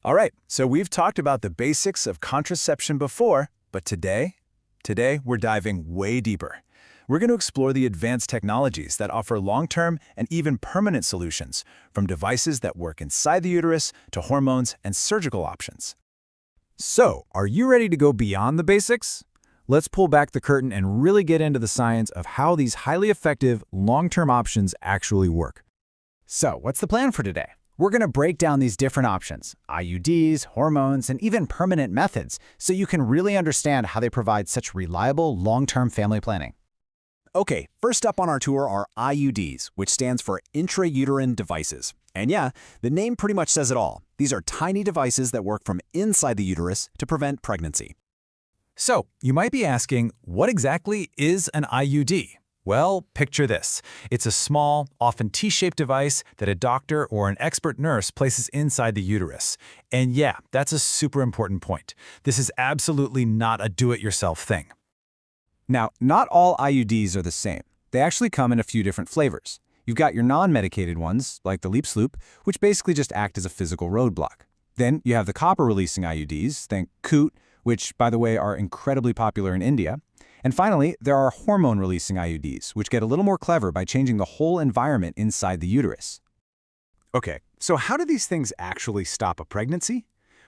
All right, so we've talked about the basics of contraception before, but today we're diving way deeper. We're going to explore the advanced technologies that offer long-term and even permanent solutions, from devices that work inside the uterus to hormones and surgical options. So, are you ready to go beyond the basics? Let's pull back the curtain and really get into the science of how these highly effective, long-term options actually work. So, what's the plan for today? We're going to break down these different options, IUDs, hormones, and even permanent methods, so you can really understand how they provide such reliable, long-term family planning. Okay, first up on our tour are IUDs, which stands for intrauterine devices. And yeah, the name pretty much says it all. These are tiny devices that work from inside the uterus to prevent pregnancy. So, you might be asking, what exactly is an IUD? Well, picture this. It's a small, often T-shaped device that a doctor or an expert nurse places inside the uterus. And yeah, that's a super important point. This is absolutely not a do-it-yourself thing. Now, not all IUDs are the same. They actually come in a few different flavors. You've got your non-medicated ones, like the Leap Sloop, which basically just act as a physical roadblock. Then you have the copper-releasing IUDs, think COOT, which, by the way, are incredibly popular in India. And finally, there are hormone-releasing IUDs, which get a little more clever by changing the whole environment inside the uterus. Okay, so how do these things actually stop a pregnancy?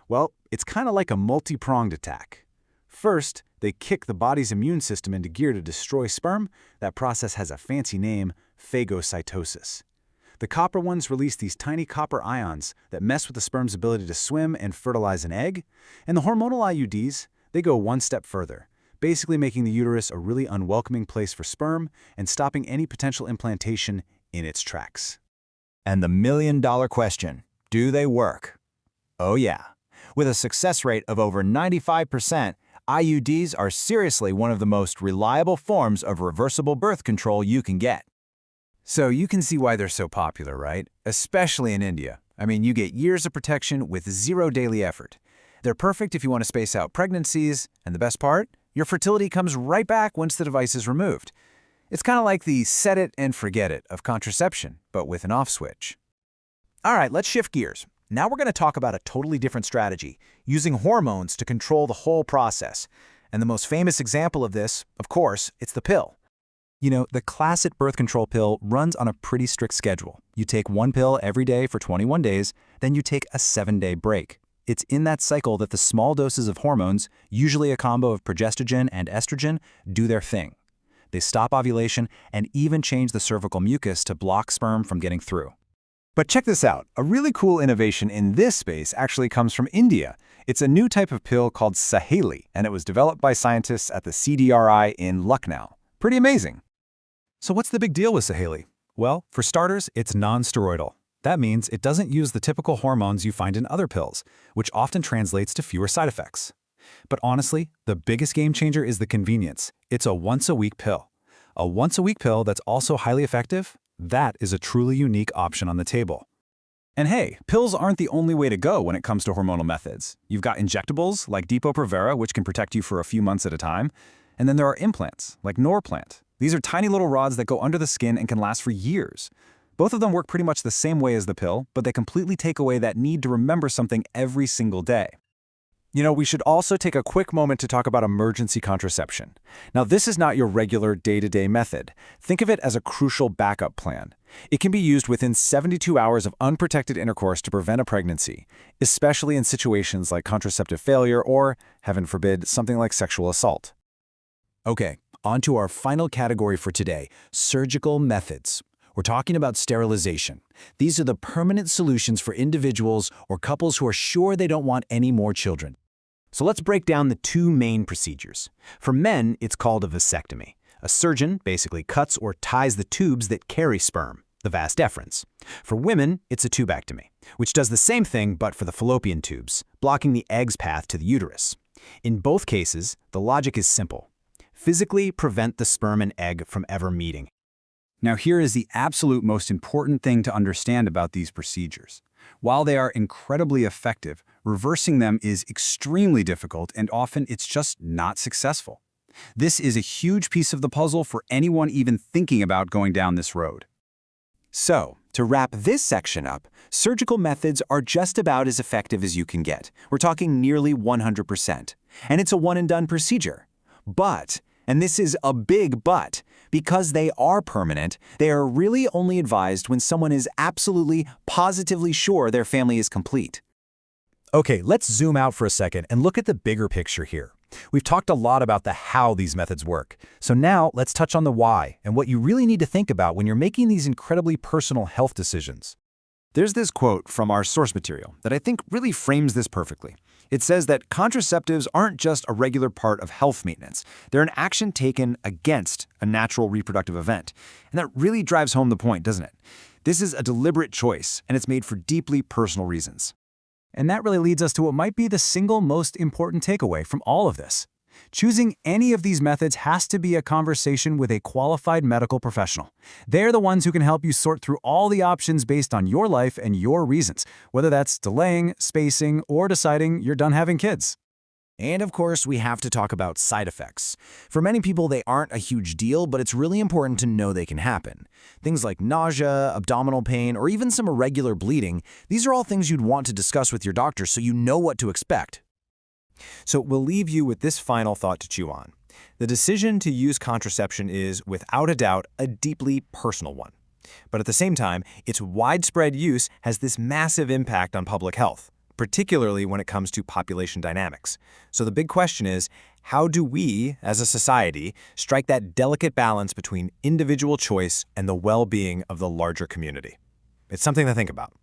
Well, it's kind of like a multi-pronged attack. First, they kick the body's immune system into gear to destroy sperm. That process has a fancy name, phagocytosis. The copper ones release these tiny copper ions that mess with the sperm's ability to swim and fertilize an egg. And the hormonal IUDs, they go one step further, basically making the uterus a really unwelcoming place for sperm and stopping any potential implantation in its tracks. And the million-dollar question, do they work? Oh yeah. With a success rate of over 95%, IUDs are seriously one of the most reliable forms of reversible birth control you can get. So you can see why they're so popular, right? Especially in India. I mean, you get years of protection with zero daily effort. They're perfect if you want to space out pregnancies, and the best part? Your fertility comes right back once the device is removed. It's kind of like the set it and forget it of contraception, but with an off switch. All right, let's shift gears. Now we're going to talk about a totally different strategy, using hormones to control the whole process. And the most famous example of this, of course, it's the pill. You know, the classic birth control pill runs on a pretty strict schedule. You take one pill every day for 21 days, then you take a 7-day break. It's in that cycle that the small doses of hormones, usually a combo of progestogen and estrogen, do their thing. They stop ovulation and even change the cervical mucus to block sperm from getting through. But check this out. A really cool innovation in this space actually comes from India. It's a new type of pill called Saheli, and it was developed by scientists at the CDRI in Lucknow. Pretty amazing. So what's the big deal with Saheli? Well, for starters, it's non-steroidal. That means it doesn't use the typical hormones you find in other pills, which often translates to fewer side effects. But honestly, the biggest game changer is the convenience. It's a once-a-week pill. A once-a-week pill that's also highly effective? That is a truly unique option on the table. And hey, pills aren't the only way to go when it comes to hormonal methods. You've got injectables like Depo-Provera, which can protect you for a few months at a time. And then there are implants like Norplant. These are tiny little rods that go under the skin and can last for years. Both of them work pretty much the same way as the pill, but they completely take away that need to remember something every single day. You know, we should also take a quick moment to talk about emergency contraception. Now, this is not your regular day-to-day method. Think of it as a crucial backup plan. It can be used within 72 hours of unprotected intercourse to prevent a pregnancy, especially in situations like contraceptive failure or, heaven forbid, something like sexual assault. Okay, on to our final category for today, surgical methods. We're talking about sterilization. These are the permanent solutions for individuals or couples who are sure they don't want any more children. So let's break down the two main procedures. For men, it's called a vasectomy. A surgeon basically cuts or ties the tubes that carry sperm, the vas deferens. For women, it's a tubectomy, which does the same thing but for the fallopian tubes, blocking the egg's path to the uterus. In both cases, the logic is simple. Physically prevent the sperm and egg from ever meeting. Now, here is the absolute most important thing to understand about these procedures. While they are incredibly effective, reversing them is extremely difficult and often it's just not successful. This is a huge piece of the puzzle for anyone even thinking about going down this road. So, To wrap this section up, surgical methods are just about as effective as you can get. We're talking nearly 100%. And it's a one-and-done procedure. But, and this is a big but, because they are permanent, they are really only advised when someone is absolutely, positively sure their family is complete. Okay, let's zoom out for a second and look at the bigger picture here. We've talked a lot about the how these methods work. So now let's touch on the why and what you really need to think about when you're making these incredibly personal health decisions. There's this quote from our source material that I think really frames this perfectly. It says that contraceptives aren't just a regular part of health maintenance. They're an action taken against a natural reproductive event. And that really drives home the point, doesn't it? This is a deliberate choice, and it's made for deeply personal reasons. And that really leads us to what might be the single most important takeaway from all of this. Choosing any of these methods has to be a conversation with a qualified medical professional. They're the ones who can help you sort through all the options based on your life and your reasons, whether that's delaying, spacing, or deciding you're done having kids. And of course, we have to talk about side effects. For many people, they aren't a huge deal, but it's really important to know they can happen. Things like nausea, abdominal pain, or even some irregular bleeding, these are all things you'd want to discuss with your doctor so you know what to expect. So we'll leave you with this final thought to chew on. The decision to use contraception is, without a doubt, a deeply personal one. But at the same time, its widespread use has this massive impact on public health, particularly when it comes to population dynamics. So the big question is, how do we, as a society, strike that delicate balance between individual choice and the well-being of the larger community? It's something to think about.